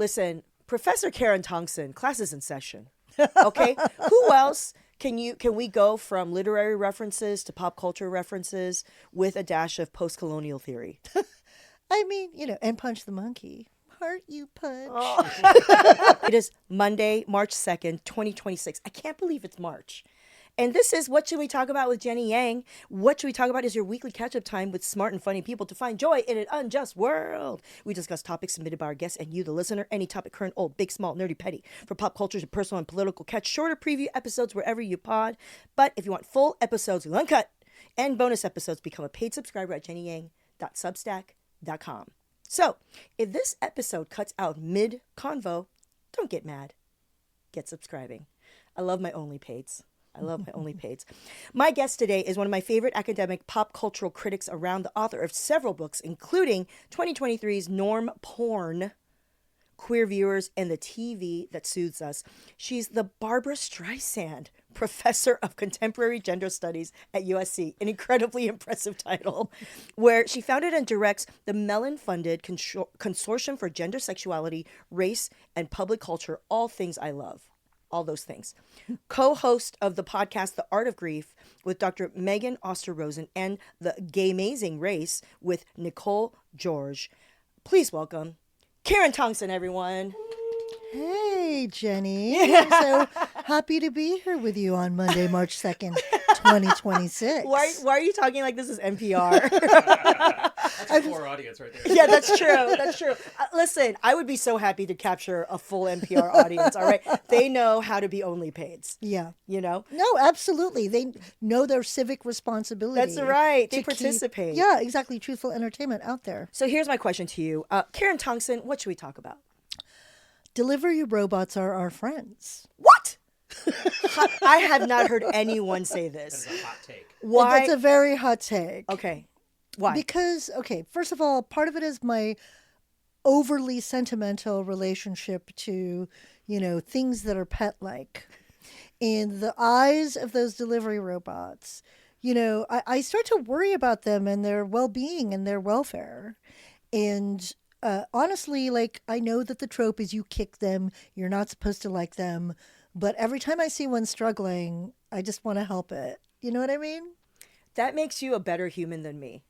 Listen, Professor Karen Tongson, class is in session. Okay? Who else can we go from literary references to pop culture references with a dash of post-colonial theory? I mean, and Punch the Monkey. Heart you punch. Oh. It is Monday, March 2nd, 2026. I can't believe it's March. And this is What Should We Talk About with Jenny Yang. What Should We Talk About is your weekly catch-up time with smart and funny people to find joy in an unjust world. We discuss topics submitted by our guests and you, the listener. Any topic, current, old, big, small, nerdy, petty. For pop culture to personal and political. Catch shorter preview episodes wherever you pod. But if you want full episodes with uncut and bonus episodes, become a paid subscriber at jennyyang.substack.com. So, if this episode cuts out mid-convo, don't get mad. Get subscribing. I love my OnlyPaids. My guest today is one of my favorite academic pop cultural critics around, the author of several books, including 2023's Norm Porn, Queer Viewers, and the TV That Soothes Us. She's the Barbara Streisand Professor of Contemporary Gender Studies at USC, an incredibly impressive title, where she founded and directs the Mellon-funded Consortium for Gender Sexuality, Race, and Public Culture, all things I love. All those things. Co-host of the podcast The Art of Grief with Dr. Megan Oster-Rosen and The Gay-Mazing Race with Nicole George. Please welcome Karen Tongson, everyone. Hey, Jenny. I'm so happy to be here with you on Monday, March 2nd, 2026. Why are you talking like this is NPR? That's a core audience right there. Yeah, that's true. Listen, I would be so happy to capture a full NPR audience, all right? They know how to be OnlyPaids. Yeah. No, absolutely. They know their civic responsibility. That's right. They participate. Yeah, exactly. Truthful entertainment out there. So here's my question to you. Karen Tongson, what should we talk about? Delivery robots are our friends. What? I have not heard anyone say this. That's a hot take. Why? That's a very hot take. Okay. Why? Because, first of all, part of it is my overly sentimental relationship to, things that are pet-like. In the eyes of those delivery robots, I start to worry about them and their well-being and their welfare. And honestly, I know that the trope is you kick them, you're not supposed to like them. But every time I see one struggling, I just want to help it. You know what I mean? That makes you a better human than me.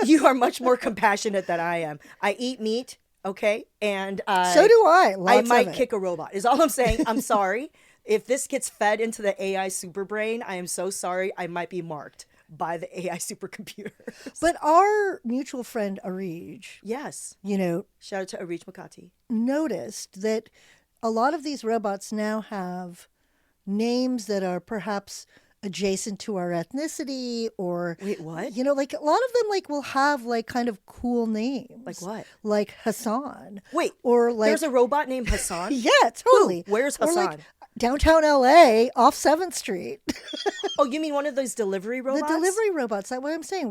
You are much more compassionate than I am. I eat meat, okay? And so do I. I might kick a robot, is all I'm saying. I'm sorry. If this gets fed into the AI superbrain, I am so sorry. I might be marked by the AI supercomputer. But our mutual friend, Arij. Yes. Shout out to Arij Makati. Noticed that a lot of these robots now have names that are perhaps adjacent to our ethnicity, or wait, what? A lot of them will have kind of cool names. Like what? Like Hassan. Wait, or there's a robot named Hassan? Yeah, totally. Ooh, where's Hassan? Or downtown LA off 7th Street. Oh, you mean one of those delivery robots? The delivery robots. That's what I'm saying.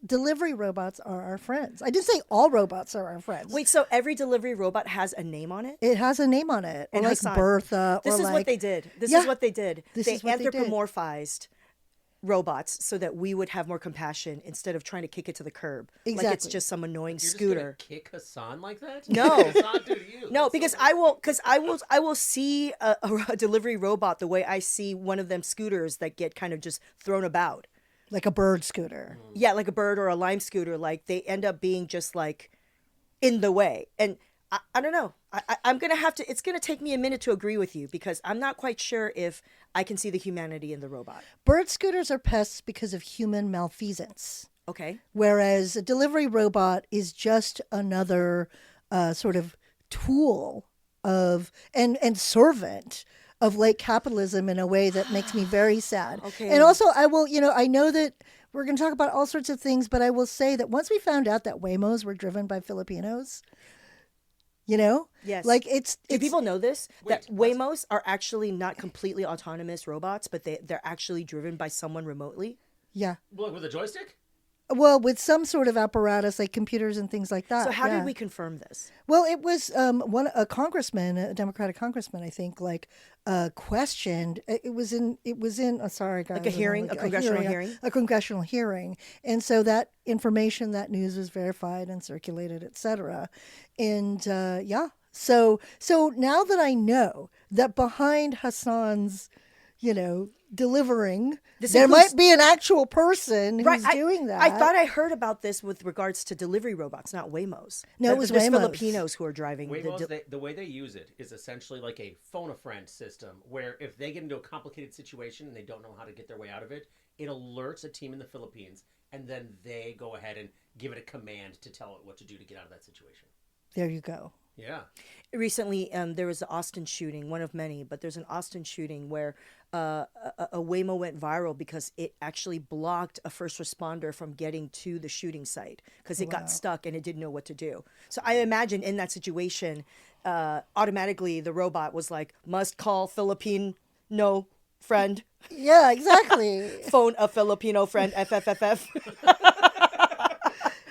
Delivery robots are our friends. I didn't say all robots are our friends. Wait, so every delivery robot has a name on it? It has a name on it. And or Hassan. Bertha. This is what they did. They anthropomorphized robots so that we would have more compassion instead of trying to kick it to the curb. Exactly. Like it's just some annoying You're scooter. Just gonna kick Hassan like that? No. What did Hassan do to you? No, That's because so I will see a delivery robot the way I see one of them scooters that get kind of just thrown about. Like a bird scooter. Yeah, like a bird or a lime scooter. Like they end up being just like in the way. And I don't know. I'm going to have to, it's going to take me a minute to agree with you because I'm not quite sure if I can see the humanity in the robot. Bird scooters are pests because of human malfeasance. Okay. Whereas a delivery robot is just another sort of tool of, and servant of late capitalism in a way that makes me very sad. Okay. And also I will, I know that we're going to talk about all sorts of things, but I will say that once we found out that Waymos were driven by Filipinos, yes. Do people know this? Wait, that Waymos are actually not completely autonomous robots, but they're actually driven by someone remotely? Yeah. What, with a joystick? Well, with some sort of apparatus like computers and things like that. So how did we confirm this? Well, it was a congressman, a Democratic congressman, I think, questioned. It was in. Sorry, guys. Like a hearing, a congressional hearing? A congressional hearing, and so that information, that news was verified and circulated, etc. And So now that I know that behind Hassan's, delivering, there might be an actual person who's doing that. I thought I heard about this with regards to delivery robots, not Waymos. No, it was There's Waymos. Filipinos who are driving. Waymos, the way they use it is essentially like a phone-a-friend system, where if they get into a complicated situation and they don't know how to get their way out of it, it alerts a team in the Philippines, and then they go ahead and give it a command to tell it what to do to get out of that situation. There you go. Yeah. Recently, there was an Austin shooting, one of many, but there's an Austin shooting where a Waymo went viral because it actually blocked a first responder from getting to the shooting site because it got stuck and it didn't know what to do. So I imagine in that situation, automatically the robot was like, must call Filipino friend. Yeah, exactly. Phone a Filipino friend, FFFF.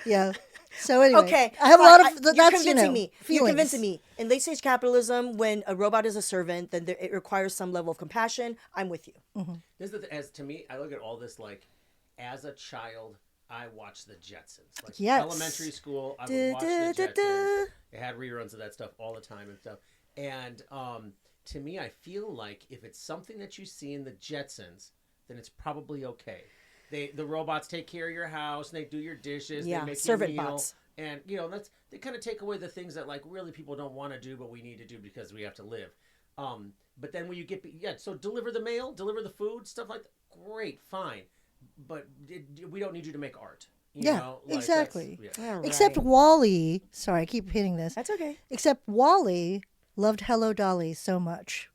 Yeah. So anyway, Okay, I have a lot of. you're That's convincing me. You're feelings. convincing me. In late stage capitalism, when a robot is a servant, then it requires some level of compassion. I'm with you. Mm-hmm. This is as to me, I look at all this like, as a child, I watched the Jetsons. Like Yes. elementary school, I would watch the Jetsons. They had reruns of that stuff all the time and stuff. And to me, I feel like if it's something that you see in the Jetsons, then it's probably okay. The robots take care of your house, and they do your dishes, Yeah, they make servant your meal, bots. and they kind of take away the things that like really people don't want to do, but we need to do because we have to live. But then when you get so deliver the mail, deliver the food, stuff like that. Great, fine, but we don't need you to make art. You know? Like, exactly. All right. Except Wally. Sorry, I keep hitting this. That's okay. Except Wally loved Hello Dolly so much.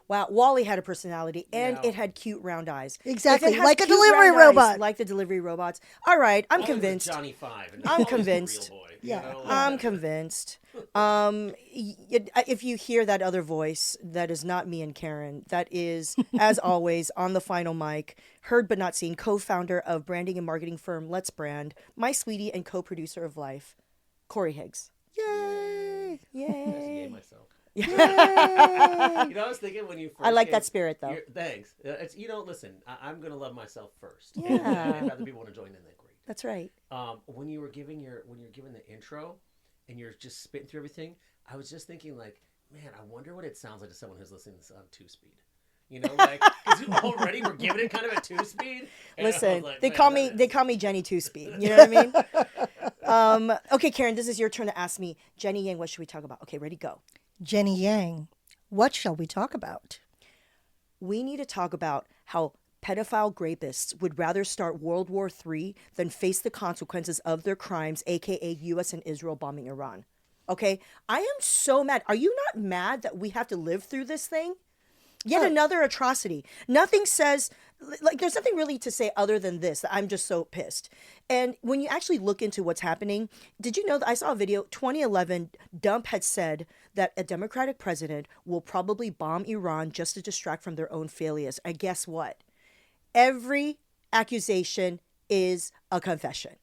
Wow, Wally had a personality, and Yeah. it had cute round eyes. Exactly, If it has like a cute delivery round eyes, robot. like the delivery robots. All right, I'm Wally was convinced. Johnny Five. And I'm Wally's the convinced. real boy, Yeah. you know? I'm convinced. If you hear that other voice, that is not me and Karen. That is, as always, on the final mic, heard but not seen, co-founder of branding and marketing firm Let's Brand, my sweetie and co-producer of Life, Corey Higgs. Yay! Yay Yay! myself. Yay! I was thinking when you first. I like came- that spirit, though. Thanks. It's listen. I'm gonna love myself first. Yeah. And if other people want to join in, then great. That's right. When you're giving the intro, and you're just spitting through everything, I was just thinking like, man, I wonder what it sounds like to someone who's listening to this on 2-speed. Like, because already we're giving it kind of a 2-speed. And I was Listen, like, they man, call me Jenny Two Speed. You know what I mean? Okay, Karen, this is your turn to ask me, Jenny Yang, what should we talk about? Okay, ready, go. Jenny Yang, what shall we talk about? We need to talk about how pedophile rapists would rather start World War III than face the consequences of their crimes, aka U.S. and Israel bombing Iran. Okay, I am so mad. Are you not mad that we have to live through this thing? Yet another atrocity. Nothing says, like, there's nothing really to say other than this, that I'm just so pissed. And when you actually look into what's happening, did you know that I saw a video, 2011, Dump had said that a Democratic president will probably bomb Iran just to distract from their own failures. And guess what? Every accusation is a confession.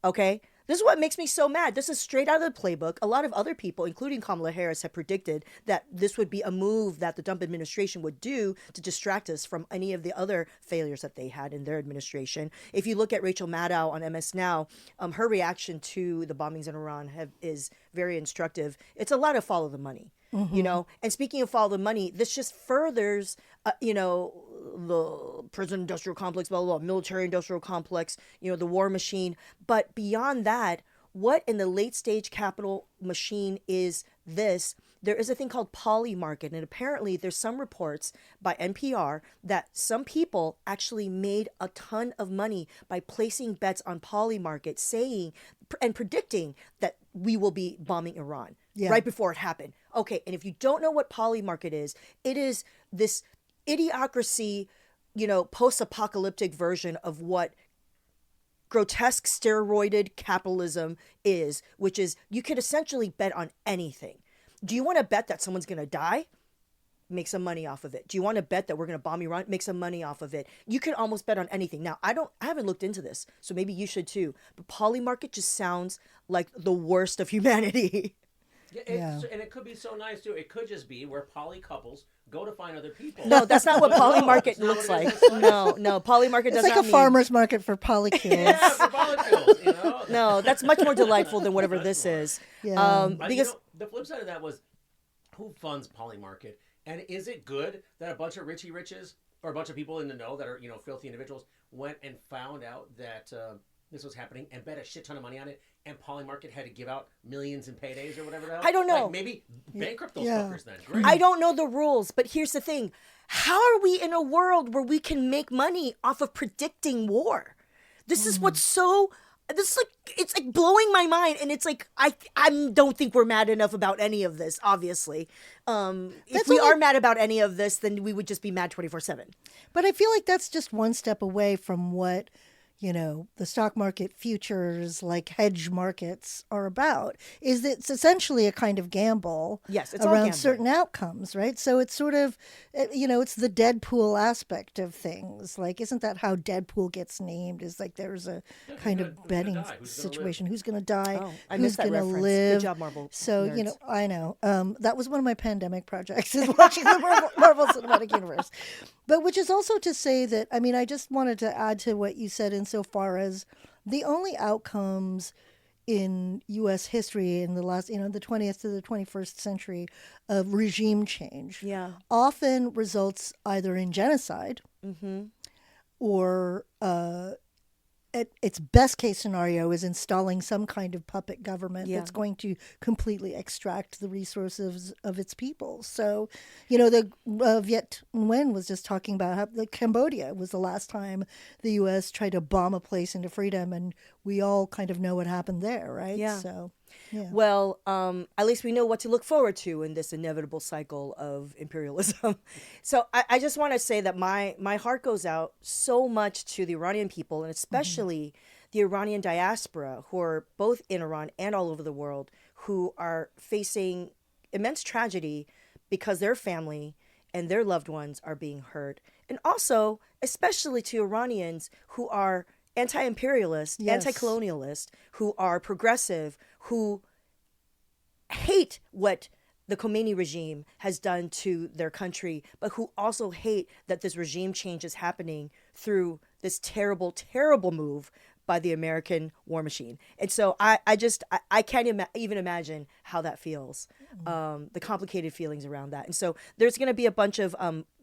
Okay? This is what makes me so mad. This is straight out of the playbook. A lot of other people, including Kamala Harris, have predicted that this would be a move that the Trump administration would do to distract us from any of the other failures that they had in their administration. If you look at Rachel Maddow on MS Now, her reaction to the bombings in Iran is very instructive. It's a lot of follow the money. You know, and speaking of follow the money, this just furthers, the prison industrial complex, blah, blah, blah, military industrial complex, the war machine. But beyond that, what in the late stage capital machine is this? There is a thing called poly market. And apparently there's some reports by NPR that some people actually made a ton of money by placing bets on poly market, saying and predicting that we will be bombing Iran right before it happened. Okay, and if you don't know what poly market is, it is this idiocracy, post-apocalyptic version of what grotesque steroided capitalism is, which is you could essentially bet on anything. Do you want to bet that someone's going to die? Make some money off of it. Do you want to bet that we're going to bomb Iran? Make some money off of it. You can almost bet on anything. Now, I haven't looked into this, so maybe you should too. But poly market just sounds like the worst of humanity. And it could be so nice too. It could just be where poly couples go to find other people. No, that's not what poly market That's not looks what it like. looks like. No, poly market does It's like not a mean. farmer's market for polycules. Yeah, for molecules, No, that's much more delightful than whatever this is. Yeah. Because the flip side of that was who funds Polymarket? And is it good that a bunch of Richie Riches or a bunch of people in the know that are, filthy individuals went and found out that this was happening and bet a shit ton of money on it, and Polymarket had to give out millions in paydays or whatever the hell? I don't know. Like, maybe bankrupt those fuckers then. Great. I don't know the rules, but here's the thing. How are we in a world where we can make money off of predicting war? This is what's so... This is like, it's like blowing my mind, and it's like I don't think we're mad enough about any of this. Obviously, if we are mad about any of this, then we would just be mad 24/7. But I feel like that's just one step away from what the stock market, futures, like hedge markets are about. Is that it's essentially a kind of gamble. Yes, it's all around gambling. certain outcomes, right? So it's sort of, it's the Deadpool aspect of things. Like, isn't that how Deadpool gets named? Is like there's a kind of betting situation. Who's going to die? Oh, I who's missed that going to reference. live? Good job, Marvel So nerds. I know that was one of my pandemic projects is watching the Marvel Cinematic Universe. But which is also to say that, I just wanted to add to what you said insofar as the only outcomes in U.S. history in the last, the 20th to the 21st century of regime change often results either in genocide or its best case scenario is installing some kind of puppet government that's going to completely extract the resources of its people. So, the Viet Nguyen was just talking about how Cambodia was the last time the U.S. tried to bomb a place into freedom, and we all kind of know what happened there, right? Yeah. So, yeah. Well, at least we know what to look forward to in this inevitable cycle of imperialism. So I just want to say that my heart goes out so much to the Iranian people, and especially the Iranian diaspora, who are both in Iran and all over the world, who are facing immense tragedy because their family and their loved ones are being hurt. And also, especially to Iranians who are anti-imperialist, anti-colonialist, who are progressive, who hate what the Khomeini regime has done to their country, but who also hate that this regime change is happening through this terrible, terrible move by the American war machine. And so I can't even imagine how that feels, the complicated feelings around that. And so there's going to be a bunch of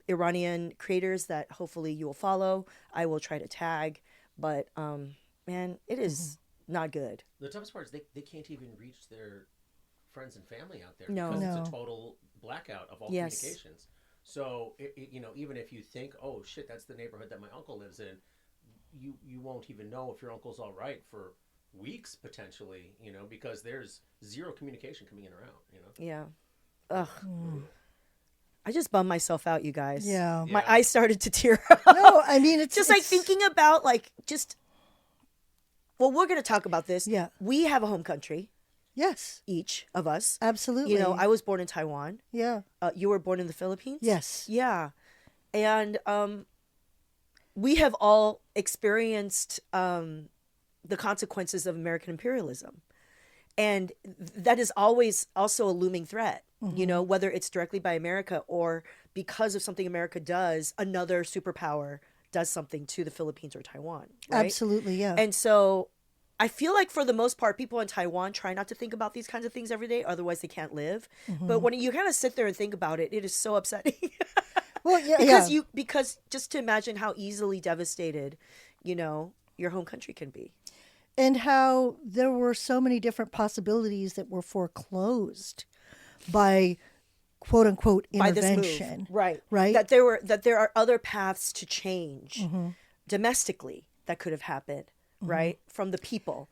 Iranian creators that hopefully you will follow. I will try to tag. But, man, it is not good. The toughest part is they can't even reach their friends and family out there No. because it's a total blackout of all communications. So, even if you think, oh, shit, that's the neighborhood that my uncle lives in, you won't even know if your uncle's all right for weeks, potentially, because there's zero communication coming in or out, Yeah. Ugh. I just bummed myself out, you guys. Yeah. My eyes started to tear up. No, it's just like thinking about well, we're going to talk about this. Yeah. We have a home country. Yes. Each of us. Absolutely. I was born in Taiwan. Yeah. You were born in the Philippines? Yes. Yeah. And we have all experienced the consequences of American imperialism. And that is always also a looming threat, whether it's directly by America or because of something America does, another superpower does something to the Philippines or Taiwan. Right? Absolutely, yeah. And so I feel like for the most part, people in Taiwan try not to think about these kinds of things every day. Otherwise, they can't live. But when you kind of sit there and think about it, it is so upsetting. Well, yeah, because just to imagine how easily devastated, your home country can be. And how there were so many different possibilities that were foreclosed by quote unquote intervention. By this move. Right. Right. That there are other paths to change domestically that could have happened, right? From the people.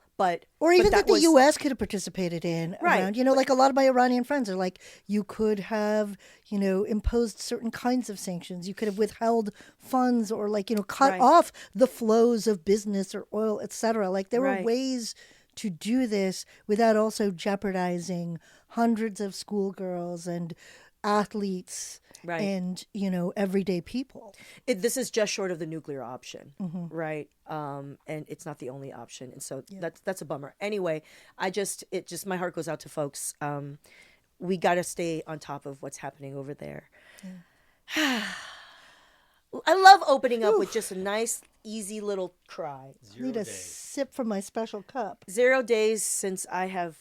Or even that the U.S. could have participated in around, like a lot of my Iranian friends are like, you could have, imposed certain kinds of sanctions. You could have withheld funds or cut off the flows of business or oil, etc. Like there were ways to do this without also jeopardizing hundreds of schoolgirls and athletes and, everyday people. This is just short of the nuclear option, right? And it's not the only option. And so that's a bummer. Anyway, my heart goes out to folks. We got to stay on top of what's happening over there. Yeah. I love opening up with just a nice, easy little cry. Need a sip from my special cup. 0 days since I have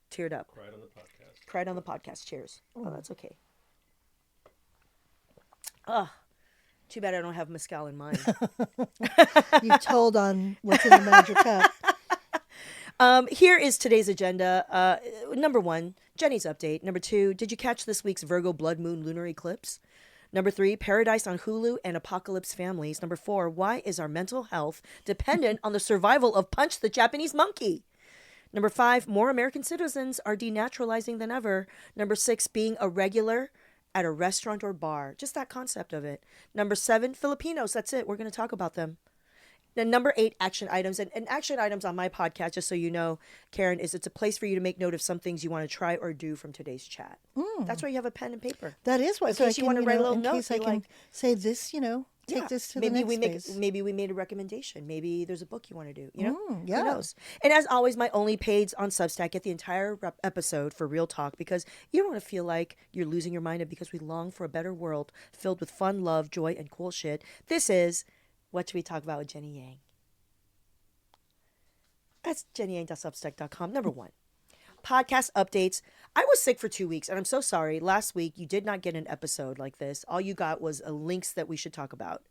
teared up. Cried on the podcast. Cried on the podcast. Cheers. Oh, that's okay. Ugh. Too bad I don't have mezcal in mine. You've told on what's in the magic cup. Here is today's agenda. Number 1, Jenny's update. Number 2, did you catch this week's Virgo blood moon lunar eclipse? Number 3, Paradise on Hulu and Apocalypse Families. Number 4, why is our mental health dependent on the survival of Punch the Japanese Monkey? Number 5, more American citizens are denaturalizing than ever. Number 6, being a regular at a restaurant or bar. Just that concept of it. Number 7, Filipinos. That's it. We're going to talk about them. Then number 8, action items. And action items on my podcast, just so you know, Karen, is it's a place for you to make note of some things you want to try or do from today's chat. That's why you have a pen and paper. That is why. In So case you want to write a little note, in case I can say this, take this to maybe the next phase. Maybe we made a recommendation. Maybe there's a book you want to do. Yeah. Who knows? And as always, my OnlyPaids on Substack get the entire episode for real talk, because you don't want to feel like you're losing your mind, and because we long for a better world filled with fun, love, joy, and cool shit. This is What Should We Talk About with Jenny Yang. That's jennyyang.substack.com. Number 1. Podcast updates. I was sick for 2 weeks, and I'm so sorry. Last week, you did not get an episode like this. All you got was links that we should talk about.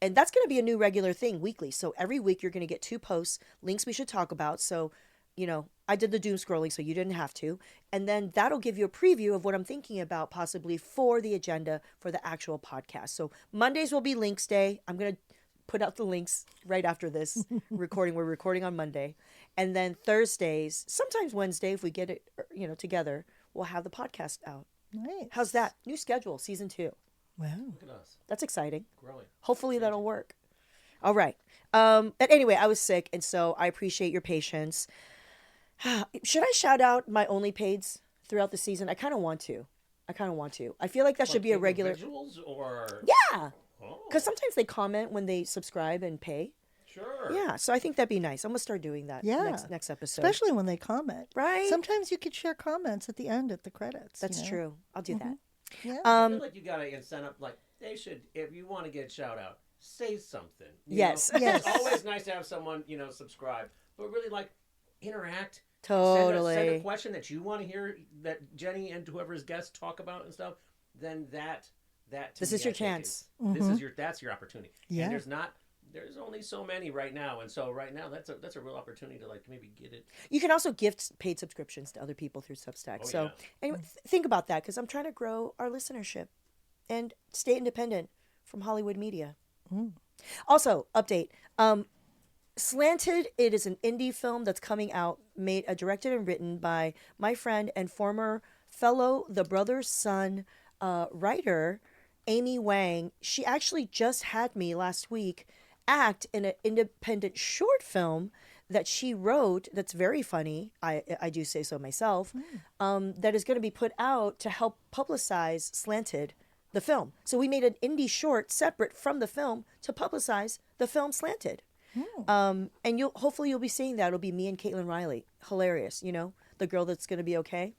And that's going to be a new regular thing weekly. So every week, you're going to get 2 posts, links we should talk about. So, I did the doom scrolling, so you didn't have to. And then that'll give you a preview of what I'm thinking about possibly for the agenda for the actual podcast. So Mondays will be links day. I'm going to put out the links right after this recording. We're recording on Monday. And then Thursdays, sometimes Wednesday, if we get it, together, we'll have the podcast out. Nice. How's that? New schedule, season 2. Wow. Look at us. That's exciting. Growing. Hopefully that'll work. All right. But anyway, I was sick, and so I appreciate your patience. Should I shout out my OnlyPaids throughout the season? I kind of want to. I feel like that should be a regular. Individuals or? Yeah. Oh. Because sometimes they comment when they subscribe and pay. Sure. Yeah, so I think that'd be nice. I'm gonna start doing that. Yeah. Next episode. Especially when they comment. Right. Sometimes you could share comments at the end at the credits. That's true. I'll do that. Yeah. I feel like you gotta incent up. Like they should, if you want to get a shout out, say something. Yes. Yes. It's always nice to have someone subscribe, but really interact. Totally. Send a question that you want to hear that Jenny and whoever's guest talk about and stuff. Then that. This is your chance. That's your opportunity. Yeah. And there's only so many right now, and so right now that's a real opportunity to maybe get it. You can also gift paid subscriptions to other people through Substack. Oh, so yeah. anyway, think about that, because I'm trying to grow our listenership and stay independent from Hollywood media. Also, update. Slanted, it is an indie film that's coming out, directed and written by my friend and former fellow The Brother's Son writer, Amy Wang. She actually just had me last week act in an independent short film that she wrote that's very funny, I do say so myself, that is going to be put out to help publicize Slanted, the film. So we made an indie short separate from the film to publicize the film Slanted. And hopefully you'll be seeing that. It'll be me and Caitlin Riley. Hilarious, the girl that's going to be okay.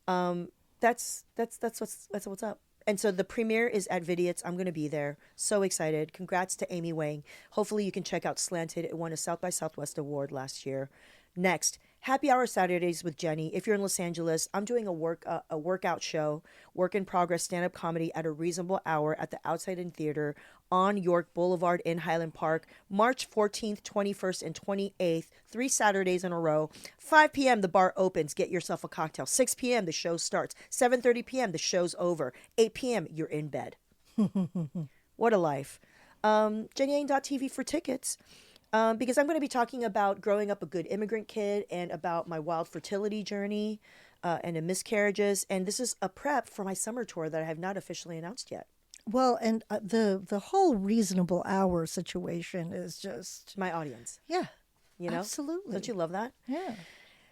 That's what's up. And so the premiere is at Vidiots. I'm going to be there. So excited. Congrats to Amy Wang. Hopefully you can check out Slanted. It won a South by Southwest award last year. Next, Happy Hour Saturdays with Jenny. If you're in Los Angeles, I'm doing a workout show, work in progress stand-up comedy at a reasonable hour at the Outside In Theater on York Boulevard in Highland Park, March 14th, 21st, and 28th, 3 Saturdays in a row. 5 p.m. the bar opens. Get yourself a cocktail. 6 p.m. the show starts. 7:30 p.m. the show's over. 8 p.m. you're in bed. What a life. JennyYang.tv for tickets. Because I'm going to be talking about growing up a good immigrant kid and about my wild fertility journey and the miscarriages. And this is a prep for my summer tour that I have not officially announced yet. Well, and the whole reasonable hour situation is just My audience. yeah, You know? absolutely. Don't you love that? Yeah.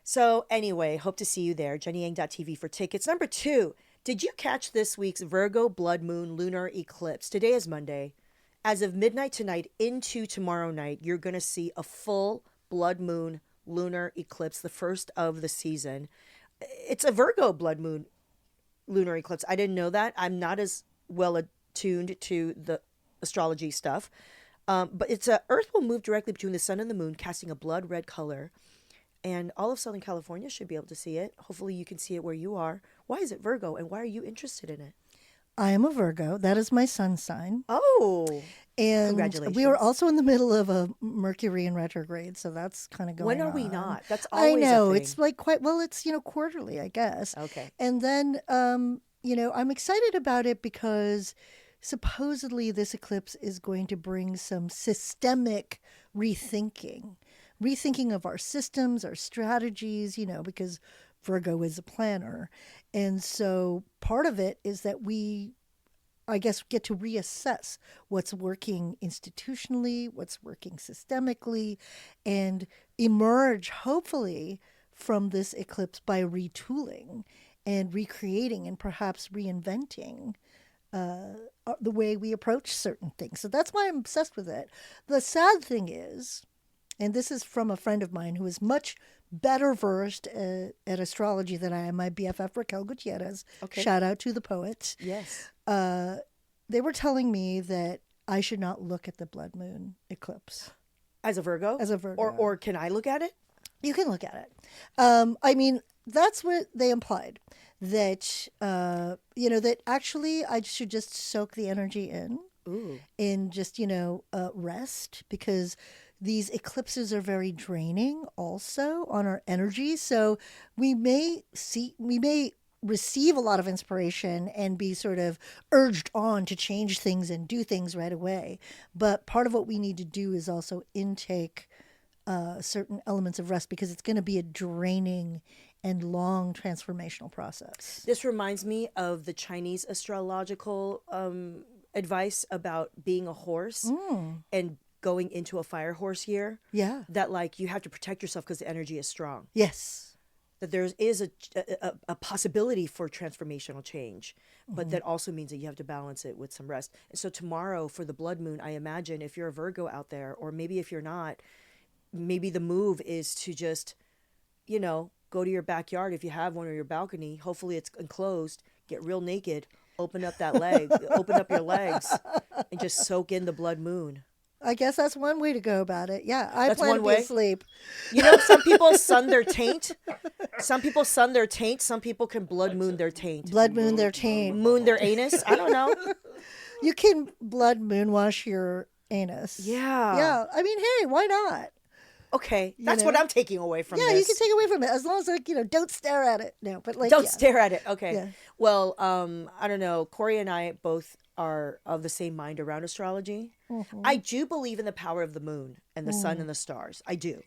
So anyway, hope to see you there. JennyYang.tv for tickets. Number 2, did you catch this week's Virgo blood moon lunar eclipse? Today is Monday. As of midnight tonight into tomorrow night, you're going to see a full blood moon lunar eclipse, the first of the season. It's a Virgo blood moon lunar eclipse. I didn't know that. I'm not as well attuned to the astrology stuff. But it's Earth will move directly between the sun and the moon, casting a blood red color. and all of Southern California should be able to see it. Hopefully you can see it where you are. Why is it Virgo, and why are you interested in it? I am a Virgo. That is my sun sign. Oh, And congratulations. we were also in the middle of a Mercury in retrograde, so that's kind of going on. When are we not? That's I always know. a thing. It's like quite, well, it's, quarterly, I guess. Okay. And then, I'm excited about it because supposedly this eclipse is going to bring some systemic rethinking of our systems, our strategies, because Virgo is a planner. And so part of it is that we, I guess, get to reassess what's working institutionally, what's working systemically, and emerge, hopefully, from this eclipse by retooling and recreating and perhaps reinventing the way we approach certain things. So that's why I'm obsessed with it. The sad thing is, and this is from a friend of mine who is much better versed at astrology than I am, my BFF Raquel Gutierrez. Okay. Shout out to the poet. Yes. They were telling me that I should not look at the blood moon eclipse. As a Virgo? As a Virgo. Or can I look at it? You can look at it. That's what they implied. That, that actually I should just soak the energy in. Ooh. And just, rest, because these eclipses are very draining also on our energy. So we may receive a lot of inspiration and be sort of urged on to change things and do things right away. But part of what we need to do is also intake certain elements of rest, because it's going to be a draining and long transformational process. This reminds me of the Chinese astrological advice about being a horse and going into a fire horse year. Yeah. That you have to protect yourself because the energy is strong. Yes. That there is a possibility for transformational change, but that also means that you have to balance it with some rest. And so tomorrow for the blood moon, I imagine if you're a Virgo out there, or maybe if you're not, maybe the move is to just, go to your backyard if you have one, or your balcony. Hopefully it's enclosed. Get real naked. Open up your legs, and just soak in the blood moon. I guess that's one way to go about it. Yeah, I That's plan one to be way? asleep. Some people sun their taint. Some people sun their taint. Some people can blood moon their taint. Blood moon their taint. Moon their anus. I don't know. You can blood moon wash your anus. Yeah. Yeah. I mean, hey, why not? Okay, that's what I'm taking away from Yeah, this. you can take away from it as long as don't stare at it. No, but Don't stare at it. Okay. Yeah. Well, I don't know. Corey and I both are of the same mind around astrology. Mm-hmm. I do believe in the power of the moon and the sun and the stars. I do.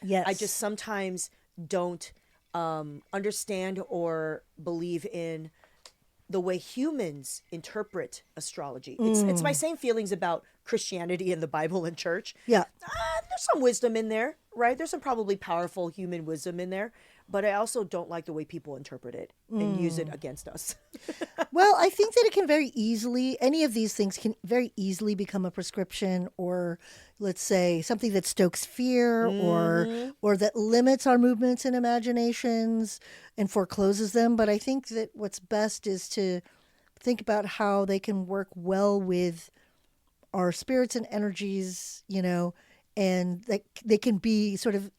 Yes. I just sometimes don't understand or believe in the way humans interpret astrology. It's my same feelings about Christianity and the Bible and church. Yeah. There's some wisdom in there, right? There's some probably powerful human wisdom in there, but I also don't like the way people interpret it and use it against us. Well, I think that any of these things can very easily become a prescription, or let's say something that stokes fear or that limits our movements and imaginations and forecloses them. But I think that what's best is to think about how they can work well with our spirits and energies, and that they can be sort of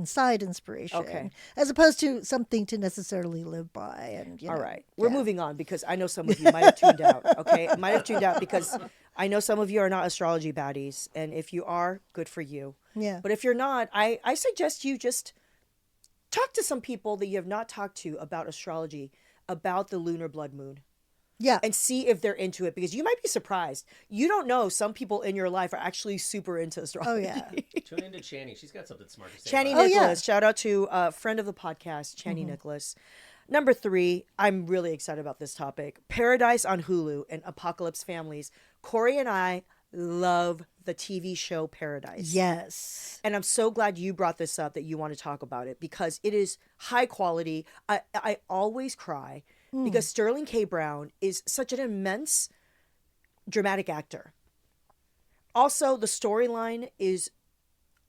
side inspiration, Okay. as opposed to something to necessarily live by. And All right. We're moving on because I know some of you might have tuned out. Okay. Might have tuned out because I know some of you are not astrology baddies. And if you are, good for you. Yeah. But if you're not, I suggest you just talk to some people that you have not talked to about astrology, about the lunar blood moon. Yeah. And see if they're into it, because you might be surprised. You don't know some people in your life are actually super into astrology. Oh, yeah. Tune into Channy. She's got something smart to say. Channy about it. Nicholas. Shout out to a friend of the podcast, Channy Nicholas. Number 3, I'm really excited about this topic. Paradise on Hulu and Apocalypse Families. Corey and I love the TV show Paradise. Yes. And I'm so glad you brought this up, that you want to talk about it, because it is high quality. I always cry because Sterling K. Brown is such an immense dramatic actor. Also, the storyline is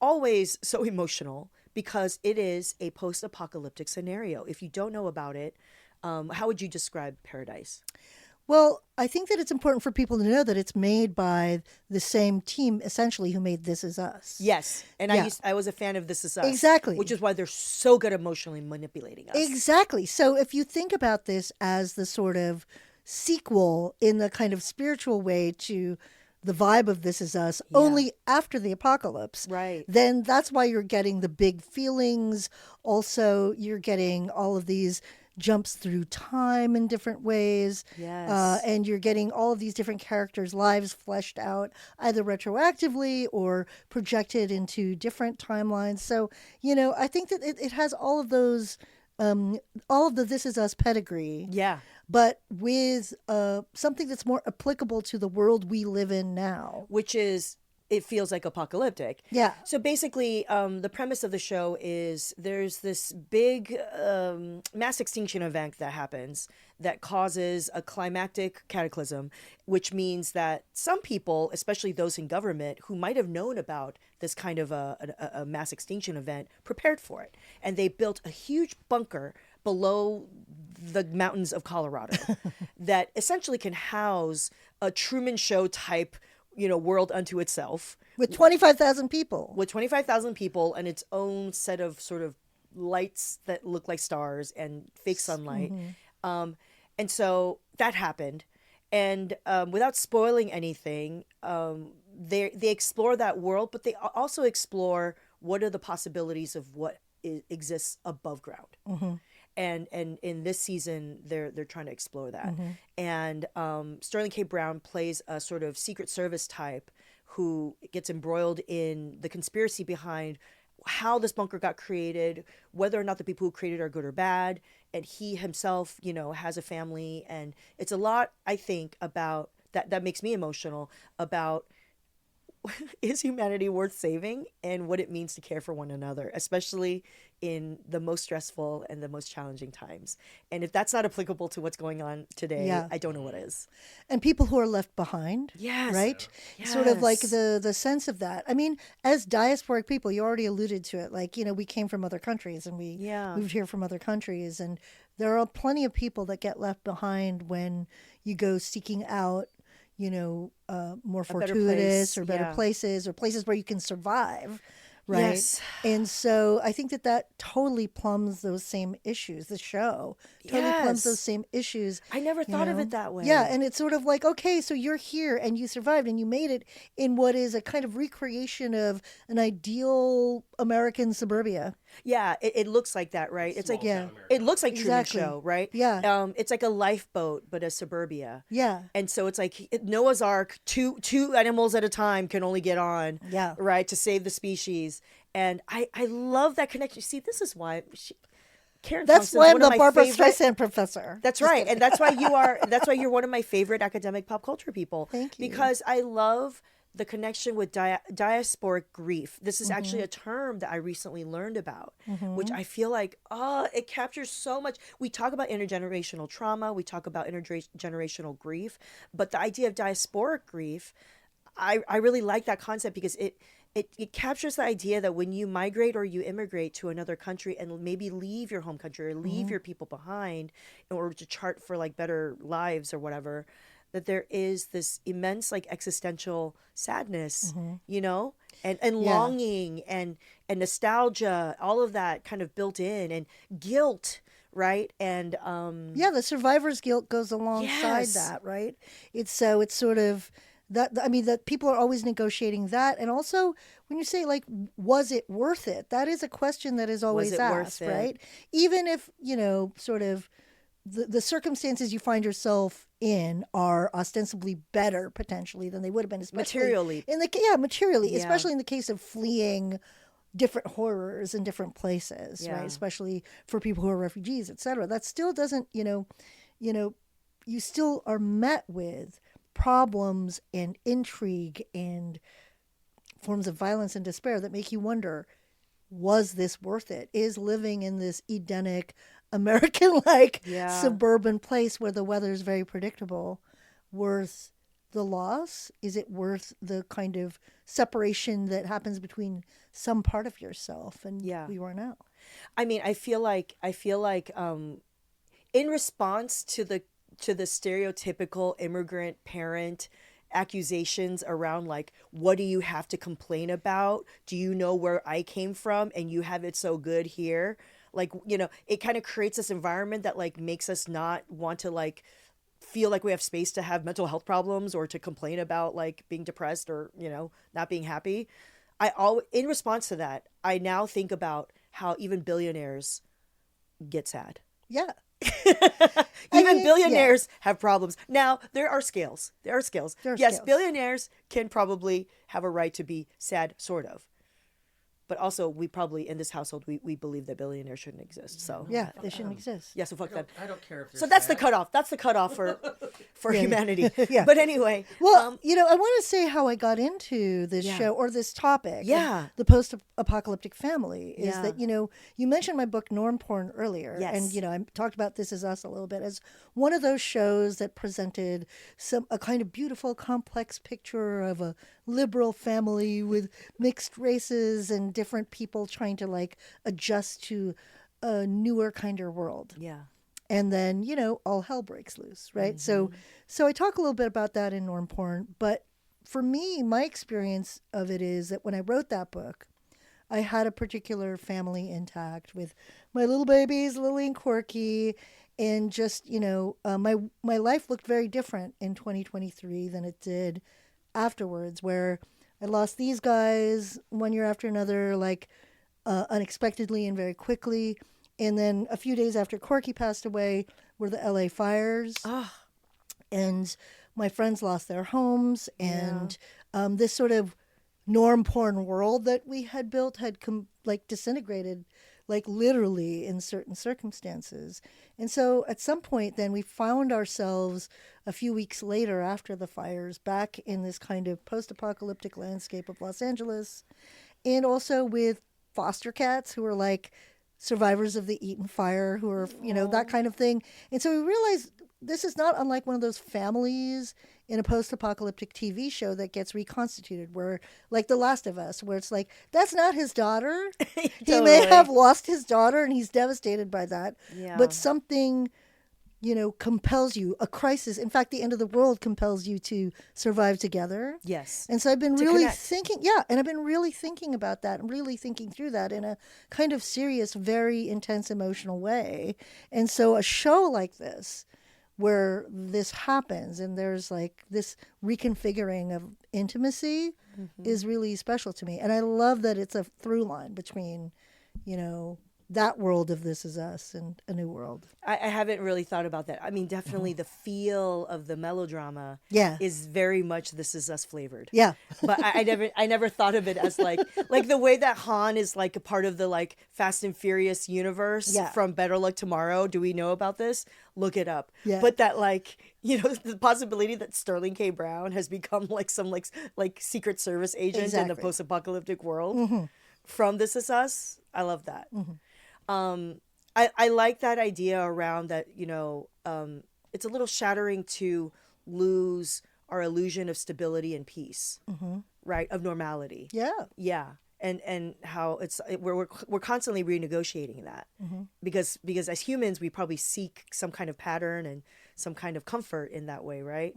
always so emotional because it is a post-apocalyptic scenario. If you don't know about it, how would you describe Paradise? Well, I think that it's important for people to know that it's made by the same team, essentially, who made This Is Us. Yes, and Yeah. I was a fan of This Is Us. Exactly. Which is why they're so good at emotionally manipulating us. Exactly. So if you think about this as the sort of sequel in the kind of spiritual way to the vibe of This Is Us, only after the apocalypse, Right. then that's why you're getting the big feelings. Also, you're getting all of these jumps through time in different ways. Yes. And you're getting all of these different characters' lives fleshed out, either retroactively or projected into different timelines. So, I think that it has all of those, all of the This Is Us pedigree. Yeah. But with something that's more applicable to the world we live in now. Which is, it feels like apocalyptic. Yeah. So basically, the premise of the show is there's this big mass extinction event that happens that causes a climactic cataclysm, which means that some people, especially those in government who might have known about this kind of a mass extinction event, prepared for it. And they built a huge bunker below the mountains of Colorado that essentially can house a Truman Show type, world unto itself. With 25,000 people. With 25,000 people and its own set of sort of lights that look like stars and fake sunlight. And so that happened. And without spoiling anything, they explore that world, but they also explore what are the possibilities of what exists above ground. And in this season, they're trying to explore that. And Sterling K. Brown plays a sort of Secret Service type who gets embroiled in the conspiracy behind how this bunker got created, whether or not the people who created it are good or bad. And he himself, has a family. And it's a lot, I think, about that makes me emotional about is humanity worth saving and what it means to care for one another, especially in the most stressful and the most challenging times. And if that's not applicable to what's going on today, I don't know what is. And people who are left behind. Yes. Right? Yes. Sort of like the sense of that. I mean, as diasporic people, you already alluded to it. Like, we came from other countries and we moved here from other countries. And there are plenty of people that get left behind when you go seeking out more fortuitous or better places or places where you can survive, right? Yes. And so I think that totally plumbs those same issues. The show totally plumbs those same issues. I never thought of it that way. Yeah, and it's sort of like, okay, so you're here and you survived and you made it in what is a kind of recreation of an ideal American suburbia. Yeah, it looks like that, right? It's like, America. it looks like Truman Exactly. Show, right? Yeah. It's like a lifeboat, but a suburbia. Yeah. And so it's like Noah's Ark, two animals at a time can only get on, Yeah. right, to save the species. And I love that connection. See, this is why Karen That's Tongson why is I'm one of the my Barbara favorite. Streisand professor. That's right, and that's why you're one of my favorite academic pop culture people. Thank you. Because I love the connection with diasporic grief. This is actually a term that I recently learned about, which I feel like, it captures so much. We talk about intergenerational trauma, we talk about intergenerational grief, but the idea of diasporic grief, I really like that concept because it captures the idea that when you migrate or you immigrate to another country and maybe leave your home country or leave your people behind in order to chart for like better lives or whatever, that there is this immense like existential sadness, and longing and nostalgia, all of that kind of built in, and guilt, right? And the survivor's guilt goes alongside that, right? It's sort of that. I mean, that people are always negotiating that, and also when you say like, was it worth it? That is a question that is always asked, right? Even if sort of the circumstances you find yourself in are ostensibly better potentially than they would have been, especially materially. Materially, especially in the case of fleeing different horrors in different places, right? Especially for people who are refugees, etc. That still doesn't, you still are met with problems and intrigue and forms of violence and despair that make you wonder, was this worth it? Is living in this Edenic American-like suburban place where the weather is very predictable worth the loss? Is it worth the kind of separation that happens between some part of yourself and who you are now? I mean, I feel like in response to the to the stereotypical immigrant parent accusations around like, what do you have to complain about? Do you know where I came from and you have it so good here? Like, it kind of creates this environment that like makes us not want to like feel like we have space to have mental health problems or to complain about like being depressed or, not being happy. In response to that, I now think about how even billionaires get sad. Yeah. Even billionaires have problems. Now, there are scales. Yes, scales. billionaires can probably have a right to be sad, sort of. But also, we probably, in this household, we believe that billionaires shouldn't exist. So yeah, they shouldn't exist. Yeah, so fuck them. I don't care if they're So that's sad. the cutoff. That's the cutoff for humanity. Yeah. But anyway. Well, I want to say how I got into this Yeah. show or this topic. Yeah. The post-apocalyptic family is Yeah. that, you mentioned my book Norm Porn earlier. Yes. And, I talked about This Is Us a little bit as one of those shows that presented a kind of beautiful, complex picture of a liberal family with mixed races and different people trying to like adjust to a newer kind of world. Yeah. And then, all hell breaks loose, right? Mm-hmm. So I talk a little bit about that in Norm Porn, but for me, my experience of it is that when I wrote that book, I had a particular family intact with my little babies, Lily and Corky, and just, my life looked very different in 2023 than it did afterwards, where I lost these guys one year after another, like unexpectedly and very quickly. And then a few days after Corky passed away were the LA fires. Oh. And my friends lost their homes. And this sort of norm porn world that we had built had disintegrated, like literally in certain circumstances. And so at some point then we found ourselves a few weeks later after the fires back in this kind of post-apocalyptic landscape of Los Angeles, and also with foster cats who were like survivors of the Eaton fire, who are, that kind of thing. And so we realized this is not unlike one of those families in a post-apocalyptic TV show that gets reconstituted, where like The Last of Us, where it's like, that's not his daughter. He may have lost his daughter and he's devastated by that. Yeah. But something, compels you, a crisis. In fact, the end of the world compels you to survive together. Yes. And so I've been To really connect. thinking about that and really thinking through that in a kind of serious, very intense emotional way. And so a show like this, where this happens and there's like this reconfiguring of intimacy, is really special to me. And I love that it's a through line between, that world of This Is Us and A New World. I haven't really thought about that. I mean, definitely the feel of the melodrama Yeah. is very much This Is Us flavored. Yeah. But I never thought of it as like the way that Han is like a part of the like Fast and Furious universe from Better Luck Tomorrow. Do we know about this? Look it up. Yeah. But that like, the possibility that Sterling K. Brown has become like some like Secret Service agent in the Exactly. post-apocalyptic world from This Is Us. I love that. I like that idea around that, it's a little shattering to lose our illusion of stability and peace, right? Of normality. Yeah. Yeah. And how we're constantly renegotiating that because as humans, we probably seek some kind of pattern and some kind of comfort in that way. Right.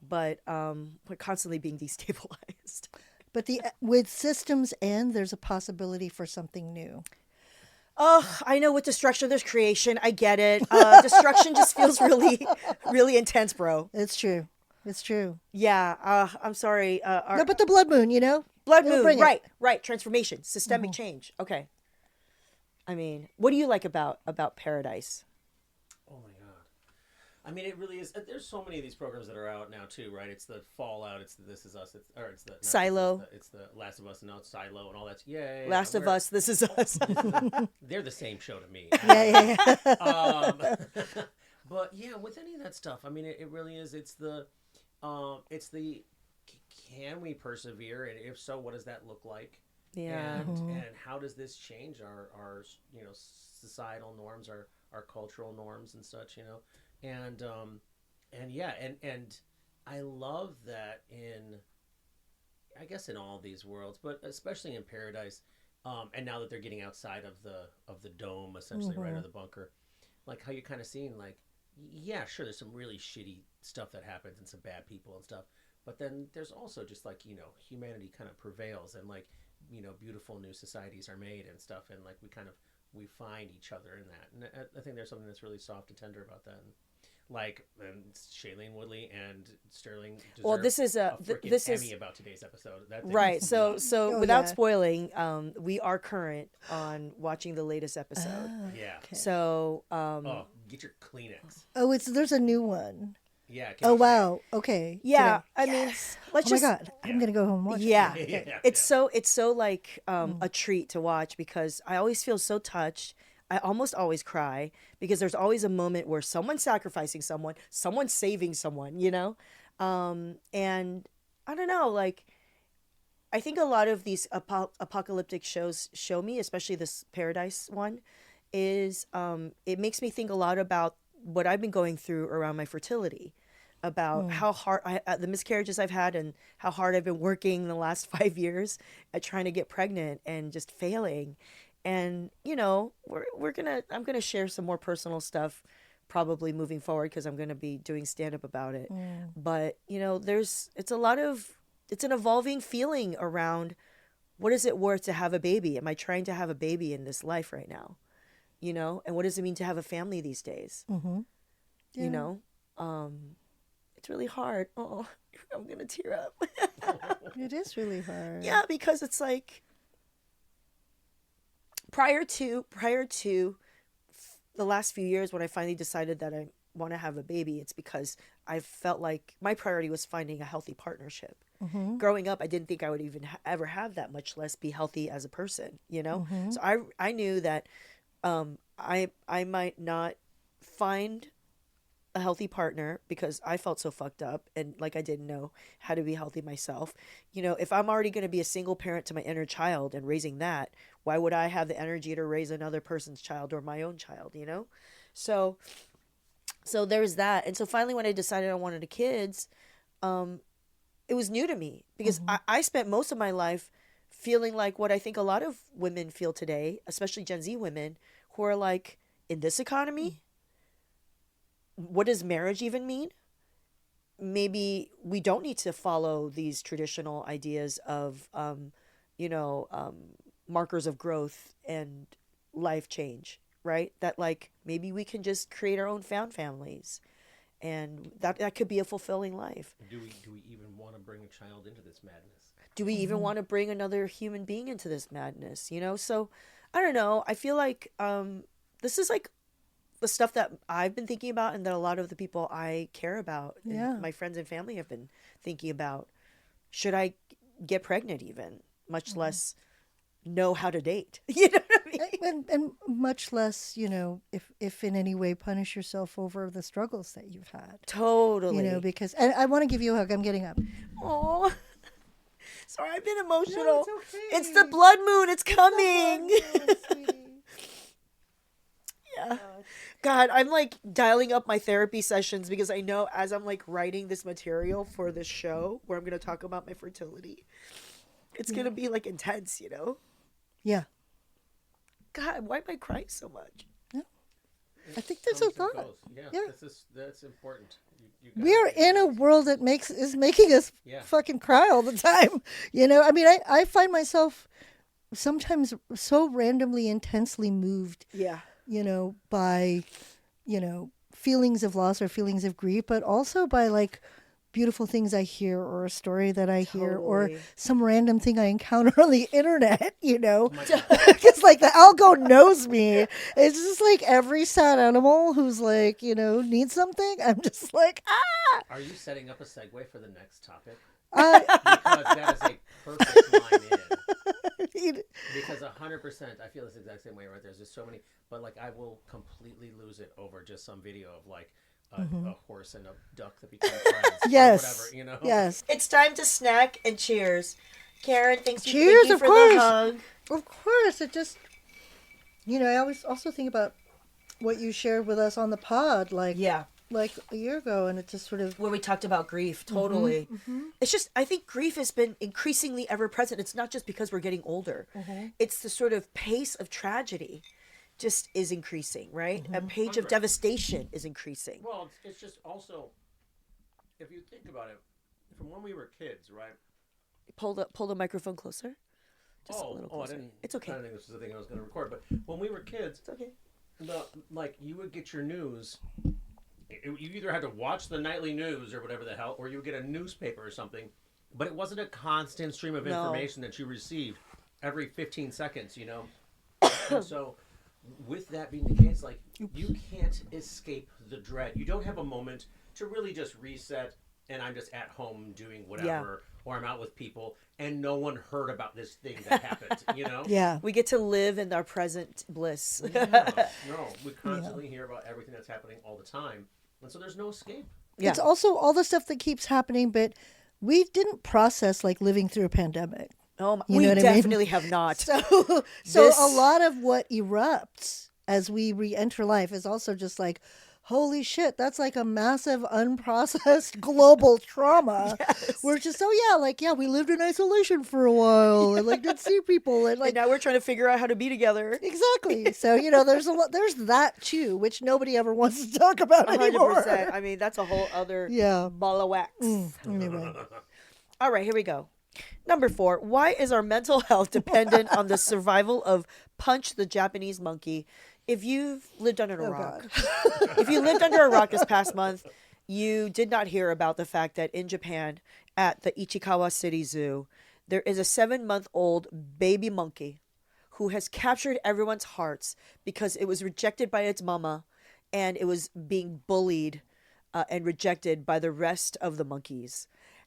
But we're constantly being destabilized. But with systems end, there's a possibility for something new. Oh, I know with destruction, there's creation. I get it. Destruction just feels really, really intense, bro. It's true. It's true. Yeah. I'm sorry. No, but the blood moon, Blood it'll moon. bring it. Right. Transformation. Systemic change. Okay. I mean, what do you like about Paradise? Oh my god! I mean, it really is. There's so many of these programs that are out now too, right? It's the Fallout. It's the This Is Us. It's the Silo. It's the Last of Us. And now it's Silo and all that. Yeah. Last of Us. This Is Us. They're the same show to me. Yeah. But yeah, with any of that stuff, I mean, it really is. It's the can we persevere, and if so, what does that look like? Yeah. And how does this change our societal norms, our cultural norms and such, and I love that I guess in all these worlds, but especially in Paradise, and now that they're getting outside of the dome, essentially, right, or the bunker, like how you're kind of seeing like yeah, sure, there's some really shitty stuff that happens and some bad people and stuff. But then there's also just like, humanity kind of prevails and like, beautiful new societies are made and stuff. And like we find each other in that. And I think there's something that's really soft and tender about that. And like, Shailene Woodley and Sterling deserve Well, this is a this Emmy is about today's episode. That thing right. is So nuts. without yeah. spoiling, we are current on watching the latest episode. Yeah. So Oh, get your Kleenex. Oh, there's a new one. Yeah. Oh wow. Okay. yeah, Today. I mean, let's Oh my just god. I'm gonna go home and watch it. yeah. Yeah. It's so like a treat to watch because I always feel so touched. I almost always cry because there's always a moment where someone's sacrificing someone, someone's saving someone, and I don't know, like I think a lot of these apocalyptic shows show me, especially this Paradise one, is it makes me think a lot about what I've been going through around my fertility, about how hard the miscarriages I've had and how hard I've been working the last 5 years at trying to get pregnant and just failing. And I'm gonna share some more personal stuff probably moving forward because I'm gonna be doing stand up about it. But it's an evolving feeling around what is it worth to have a baby? Am I trying to have a baby in this life right now? And what does it mean to have a family these days? Yeah. It's really hard. Oh, I'm gonna tear up. It is really hard. Yeah, because it's like prior to the last few years when I finally decided that I want to have a baby, it's because I felt like my priority was finding a healthy partnership. Growing up, I didn't think I would even ever have that, much less be healthy as a person, So I knew that I might not find a healthy partner because I felt so fucked up and like I didn't know how to be healthy myself. If I'm already going to be a single parent to my inner child and raising that, why would I have the energy to raise another person's child or my own child, So there's that. And so finally when I decided I wanted a kids, it was new to me because I spent most of my life feeling like what I think a lot of women feel today, especially Gen Z women, who are like, in this economy, what does marriage even mean? Maybe we don't need to follow these traditional ideas of, markers of growth and life change, right? That like maybe we can just create our own found families, and that could be a fulfilling life. Do we even want to bring a child into this madness? Do we even want to bring another human being into this madness? So I don't know. I feel like this is like the stuff that I've been thinking about and that a lot of the people I care about and my friends and family have been thinking about. Should I get pregnant even, much less know how to date? You know what I mean? And much less, if in any way punish yourself over the struggles that you've had. Totally. Because and I want to give you a hug. I'm getting up. Oh, sorry, I've been emotional. No, it's okay. It's the blood moon. It's coming. Yeah. God, I'm like dialing up my therapy sessions because I know as I'm like writing this material for this show where I'm going to talk about my fertility, it's going to be like intense, Yeah. God, why am I crying so much? I think there's a lot. Yeah. That's important. You We are in a world that is making us fucking cry all the time. I mean, I find myself sometimes so randomly intensely moved. Yeah. By, feelings of loss or feelings of grief, but also by like beautiful things I hear or a story that I hear or some random thing I encounter on the internet, because like the algo knows me. It's just like every sad animal who's like, needs something. I'm just like, ah. Are you setting up a segue for the next topic? I, Because that is a perfect line in. Because 100%, I feel this exact same way, right? There's just so many, but like I will completely lose it over just some video of like a horse and a duck that become friends. Yes. Or whatever, Yes. It's time to snack and cheers. Karen, thank Cheers, you of for course. the hug. Of course. It just, I always also think about what you shared with us on the pod, like a year ago, and it just sort of where we talked about grief. Totally. It's just, I think grief has been increasingly ever present. It's not just because we're getting older. It's the sort of pace of tragedy just is increasing, right? A page of 100. devastation is increasing. Well, it's just also, if you think about it, from when we were kids, right? Pull the microphone closer. Just a little I closer. didn't. It's okay. I didn't think this was the thing I was going to record. But when we were kids, It's okay. like you would get your news. You either had to watch the nightly news or whatever the hell, or you would get a newspaper or something. But it wasn't a constant stream of information that you received every 15 seconds, you know? And so, with that being the case, like, you can't escape the dread. You don't have a moment to really just reset, and I'm just at home doing whatever, or I'm out with people, and no one heard about this thing that happened, you know? Yeah. We get to live in our present bliss. No, we constantly hear about everything that's happening all the time, and so there's no escape. Yeah. It's also all the stuff that keeps happening, but we didn't process like living through a pandemic. Oh, You we know what I mean? definitely have not. So This- a lot of what erupts as we re-enter life is also just like, holy shit, that's like a massive unprocessed global trauma. Yes. We're just, we lived in isolation for a while and like didn't see people and And like now we're trying to figure out how to be together. exactly. So there's there's that too, which nobody ever wants to talk about 100%. anymore. I mean, that's a whole other Yeah. ball of wax. Anyway, All right, here we go. Number 4. Why is our mental health dependent on the survival of Punch the Japanese monkey? If you've lived under a rock, if you lived under a rock this past month, you did not hear about the fact that in Japan, at the Ichikawa City Zoo, there is a 7-month-old baby monkey who has captured everyone's hearts because it was rejected by its mama and it was being bullied and rejected by the rest of the monkeys.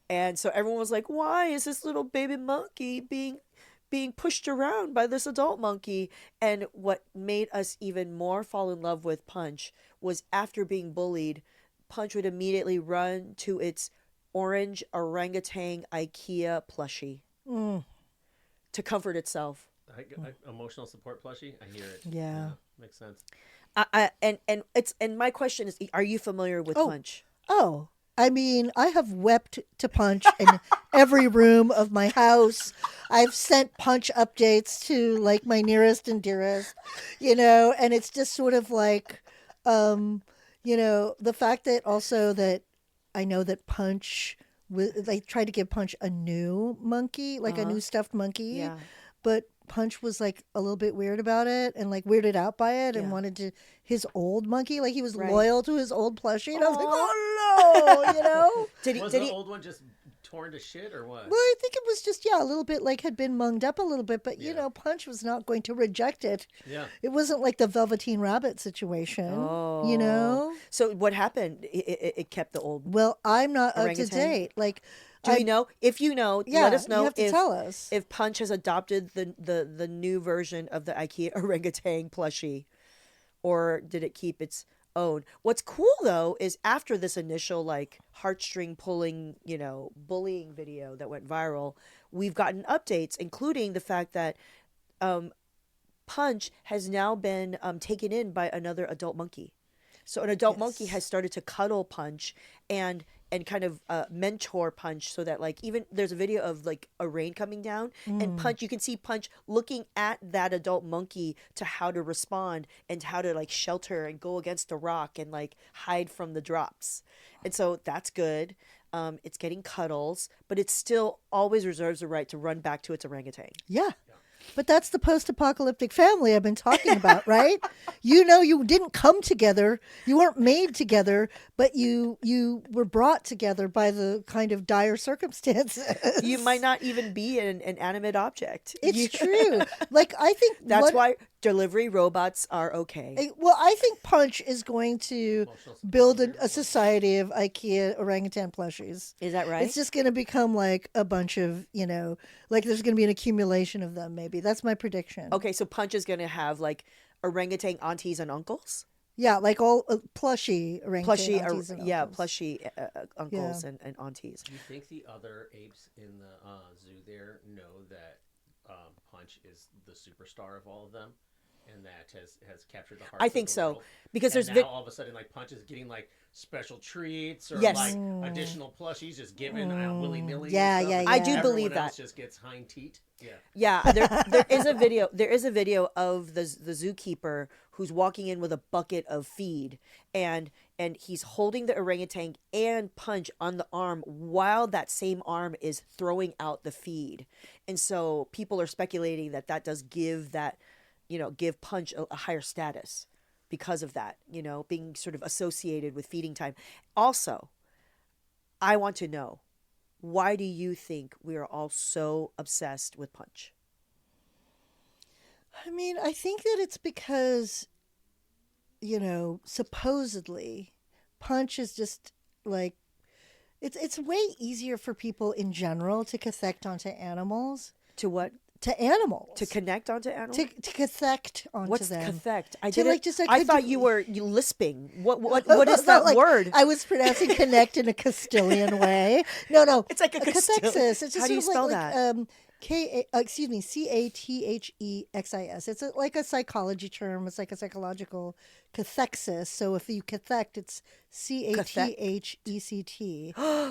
And so everyone was like, why is this little baby monkey being pushed around by this adult monkey? And what made us even more fall in love with Punch was after being bullied, Punch would immediately run to its orange orangutan IKEA plushie to comfort itself. Emotional support plushie. I hear it. Yeah. Makes sense. And my question is, are you familiar with Punch? Oh, I mean, I have wept to Punch in every room of my house. I've sent Punch updates to like my nearest and dearest, and it's just sort of like, the fact that also that I know that Punch, they tried to give Punch a new monkey, like a new stuffed monkey, Yeah. but Punch was like a little bit weird about it and like weirded out by it and Yeah. wanted his old monkey, like he was Right. loyal to his old plushie, and I was like, oh no, Was Did the he old one just torn to shit or what? Well, I think it was just a little bit like had been munged up a little bit, but Yeah. Punch was not going to reject it. Yeah. It wasn't like the Velveteen Rabbit situation, you know. So what happened? It kept the old. Well, I'm not up to Orangutan? date. Like, Do we know? If you know, yeah, let us know you have to if tell us. if Punch has adopted the new version of the IKEA orangutan plushie, or did it keep its own? What's cool though is after this initial like heartstring pulling, bullying video that went viral, we've gotten updates, including the fact that Punch has now been taken in by another adult monkey. So an adult monkey has started to cuddle Punch and kind of mentor Punch, so that like even there's a video of like a rain coming down and Punch, you can see Punch looking at that adult monkey to how to respond and how to like shelter and go against the rock and like hide from the drops. And so that's good. It's getting cuddles, but it still always reserves the right to run back to its orangutan. Yeah. But that's the post-apocalyptic family I've been talking about, right? You didn't come together. You weren't made together, but you were brought together by the kind of dire circumstances. You might not even be an animate object. It's true. Like, I think That's why delivery robots are okay. Well, I think Punch is going to build a society of IKEA orangutan plushies. Is that right? It's just going to become like a bunch of, like there's going to be an accumulation of them, maybe. That's my prediction. Okay, so Punch is going to have like orangutan aunties and uncles? Yeah, like all plushie orangutan aunties and uncles. Plushie uncles and aunties. Do you think the other apes in the zoo there know that Punch is the superstar of all of them? and that has captured the hearts. I of think the so world. because And there's now all of a sudden, like Punch is getting like special treats or Yes. like additional plushies, just given willy nilly. Yeah, and stuff. yeah, And I do yeah. believe everyone else that. just gets hind teat. Yeah. Yeah, there is a video. There is a video of the zookeeper who's walking in with a bucket of feed, and he's holding the orangutan and Punch on the arm while that same arm is throwing out the feed, and so people are speculating that does give give Punch a higher status because of that, being sort of associated with feeding time. Also, I want to know, why do you think we are all so obsessed with Punch? I mean, I think that it's because, supposedly, Punch is just like it's way easier for people in general to cathect onto animals. To what? To animals. To connect onto animals? To cathect onto What's them. cathect? I To, didn't. like, just, like, I thought you were lisping. What is that Like, word? I was pronouncing connect in a Castilian way. No. It's like a cathexis. It's just How do you sort of spell that? Cathexis. It's like a psychology term. It's like a psychological cathexis. So if you cathect, it's cathect,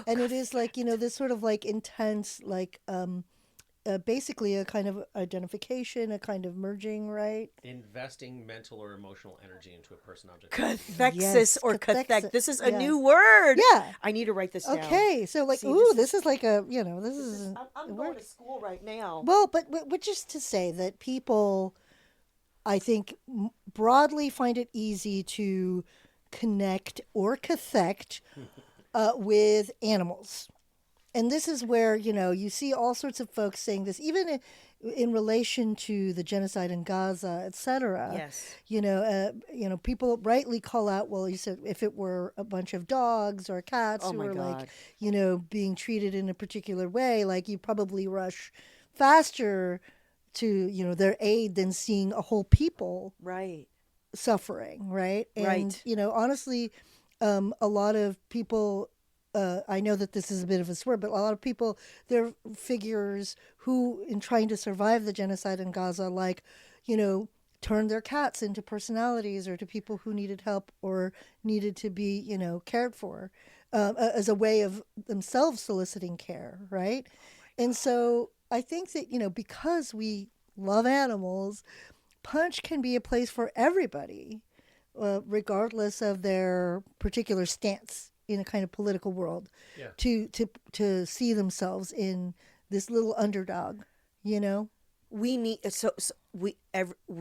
and it is like this sort of like intense like basically a kind of identification, a kind of merging, right? Investing mental or emotional energy into a person, object. Cathexis Yes, or cathexis. cathect. This is a Yeah. new word. Yeah. I need to write this down. Okay, so like, See, this is like a, this is. I'm going to school right now. Well, but just to say that people, I think, broadly find it easy to connect or cathect with animals. And this is where, you see all sorts of folks saying this, even in relation to the genocide in Gaza, et cetera. Yes. People rightly call out, well, you said if it were a bunch of dogs or cats Oh who my were God. like, being treated in a particular way, like you probably rush faster to, their aid than seeing a whole people Right. suffering, right? And, Right. Honestly, a lot of people, I know that this is a bit of a swear, but a lot of people, they're figures who, in trying to survive the genocide in Gaza, turned their cats into personalities or to people who needed help or needed to be, cared for as a way of themselves soliciting care, right? And so I think that, because we love animals, Punch can be a place for everybody, regardless of their particular stance in a kind of political world, Yeah. to see themselves in this little underdog, We need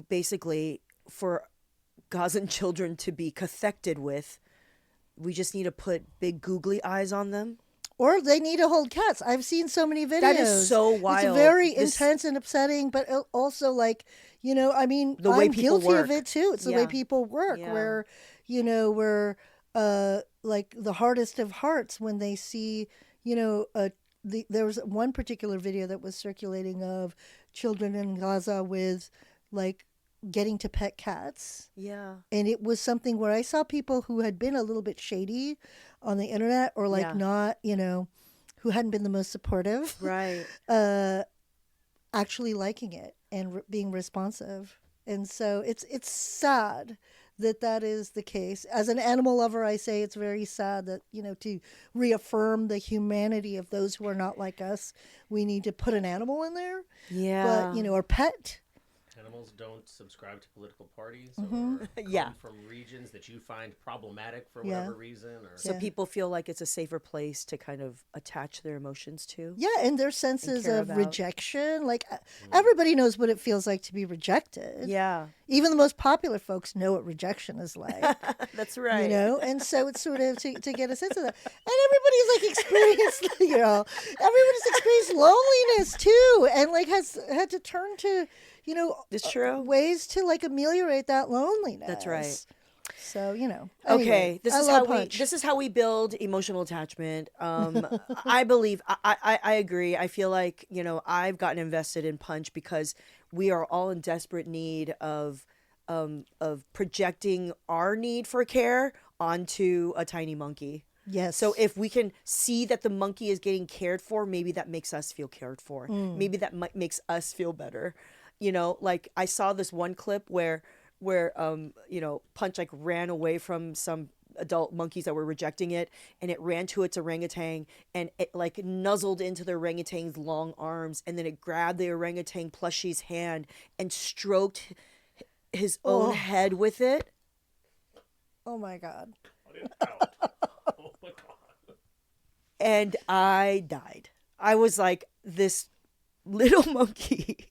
basically for Gazan children to be cathected with, we just need to put big googly eyes on them. Or they need to hold cats. I've seen so many videos. That is so wild. It's very intense and upsetting, but also like, I mean, The way I'm people guilty work. of it too. It's the Yeah. way people work Yeah. where, we're like the hardest of hearts when they see, there was one particular video that was circulating of children in Gaza with like getting to pet cats. Yeah. And it was something where I saw people who had been a little bit shady on the internet or like Yeah. not, who hadn't been the most supportive, Right. actually liking it and being responsive. And so it's sad that is the case. As an animal lover, I say it's very sad that, to reaffirm the humanity of those who are not like us, we need to put an animal in there. Yeah. But, or pet. Animals don't subscribe to political parties or Yeah. come from regions that you find problematic for Yeah. whatever reason. Or So people feel like it's a safer place to kind of attach their emotions to. Yeah, and their senses care of about. rejection. Like, everybody knows what it feels like to be rejected. Yeah. Even the most popular folks know what rejection is like. That's right. And so it's sort of to get a sense of that. And everybody's like experienced, everybody's experienced loneliness too, and like has had to turn to, It's true. ways to like ameliorate that loneliness. That's right. So, Okay, anyway, I love Punch. this is how we build emotional attachment. I believe I agree. I feel like, I've gotten invested in Punch because we are all in desperate need of projecting our need for care onto a tiny monkey. Yes. So if we can see that the monkey is getting cared for, maybe that makes us feel cared for. Maybe that makes us feel better. You know, like I saw this one clip where Punch like ran away from some adult monkeys that were rejecting it, and it ran to its orangutan, and it like nuzzled into the orangutan's long arms, and then it grabbed the orangutan plushie's hand and stroked his own head with it. Oh my God. Oh my God. And I died. I was like, this little monkey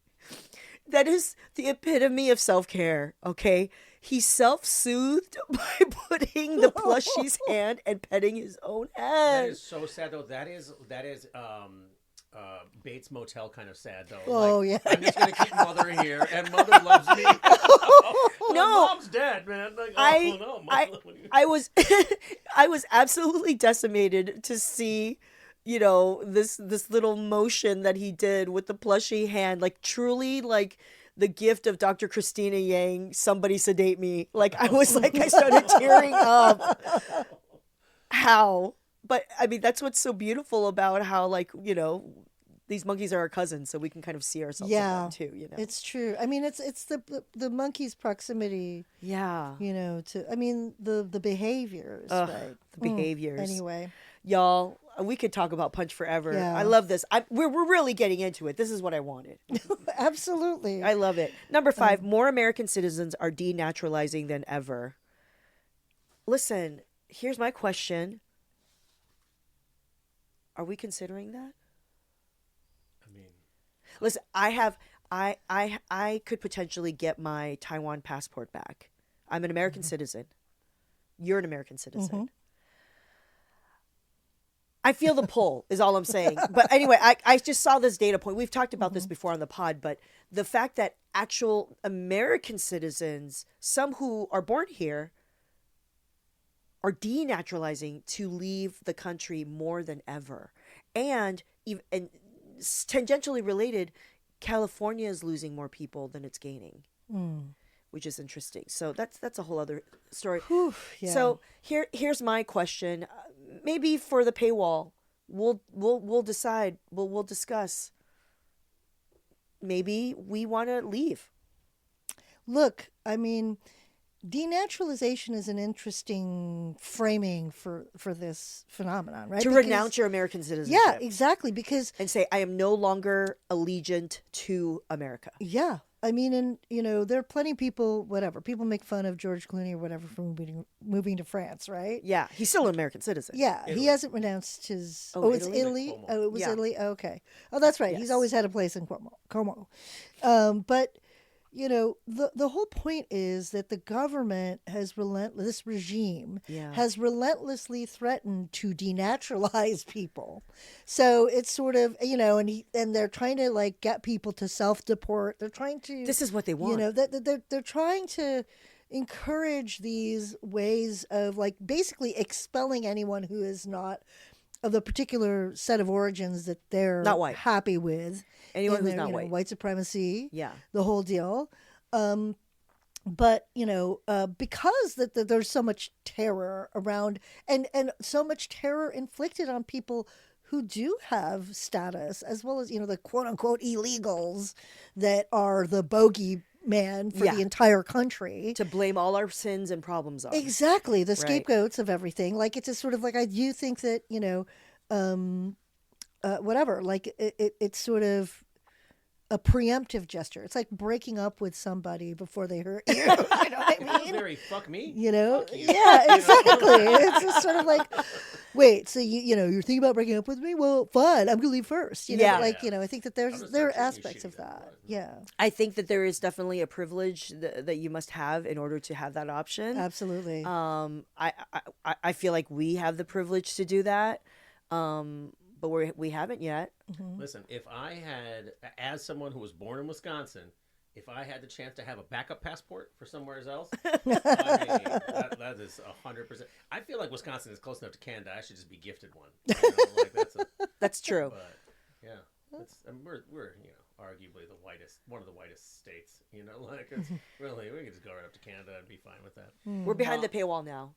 that is the epitome of self-care, okay? He self-soothed by putting the plushie's hand and petting his own head. That is so sad, though. That is Bates Motel kind of sad, though. Oh, yeah. I'm just gonna keep Mother here, and Mother loves me. No, Mom's dead, man. Like, I was I was absolutely decimated to see, this little motion that he did with the plushie hand, like truly like the gift of Dr. Christina Yang, somebody sedate me. Like I was like, I started tearing up. How? But I mean, that's what's so beautiful about how, like, these monkeys are our cousins, so we can kind of see ourselves in them too, It's true. I mean, it's the monkey's proximity. Yeah. The behaviors, right? The behaviors. Anyway. Y'all, we could talk about Punch forever. Yeah. I love this. We're really getting into it. This is what I wanted. Absolutely. I love it. Number 5, more American citizens are denaturalizing than ever. Listen, here's my question. Are we considering that? I mean, listen, I could potentially get my Taiwan passport back. I'm an American citizen. You're an American citizen. Mm-hmm. I feel the pull is all I'm saying. But anyway, I just saw this data point. We've talked about this before on the pod, but the fact that actual American citizens, some who are born here, are denaturalizing to leave the country more than ever. And tangentially related, California is losing more people than it's gaining, which is interesting. So that's a whole other story. Whew, yeah. So here's my question. Maybe for the paywall, we'll decide. We'll discuss. Maybe we want to leave. Look, I mean, denaturalization is an interesting framing for this phenomenon, right? To renounce your American citizenship. Yeah, exactly. Because and say, I am no longer allegiant to America. Yeah. I mean, and, there are plenty of people, whatever. People make fun of George Clooney or whatever for moving to France, right? Yeah. He's still an American citizen. Yeah. Italy. He hasn't renounced his... Oh, it's Italy? Italy? Como. Oh, it was Yeah. Italy? Oh, okay. Oh, that's right. Yes. He's always had a place in Como. But... the whole point is that the government this regime has relentlessly threatened to denaturalize people. So it's sort of, and they're trying to like get people to self-deport. They're trying to, This is what they want. They're trying to encourage these ways of like basically expelling anyone who is not of the particular set of origins that they're Not white. happy with. Anyone in who's their, not white. White supremacy. Yeah. The whole deal. But, because there's so much terror around and so much terror inflicted on people who do have status, as well as, the quote unquote illegals that are the bogey man for the entire country. To blame all our sins and problems on. Exactly. The Right. scapegoats of everything. Like, it's just sort of like, I do think that, whatever, like it's sort of a preemptive gesture. It's like breaking up with somebody before they hurt you. You know what I it's mean? very fuck me. Yeah, Fuck you. exactly. It's just sort of like, wait, so you're thinking about breaking up with me? Well, fine, I'm gonna leave first. Yeah. I think that I'm gonna there are start shooting aspects of shit at that. that. Yeah, I think that there is definitely a privilege that you must have in order to have that option. absolutely. I feel like we have the privilege to do that, but we haven't yet. Listen, if I had, as someone who was born in Wisconsin, if I had the chance to have a backup passport for somewhere else, that is 100%. I feel like Wisconsin is close enough to Canada. I should just be gifted one. That's true. But yeah, we're arguably one of the whitest states. It's really we can just go right up to Canada and be fine with that. We're behind the paywall now.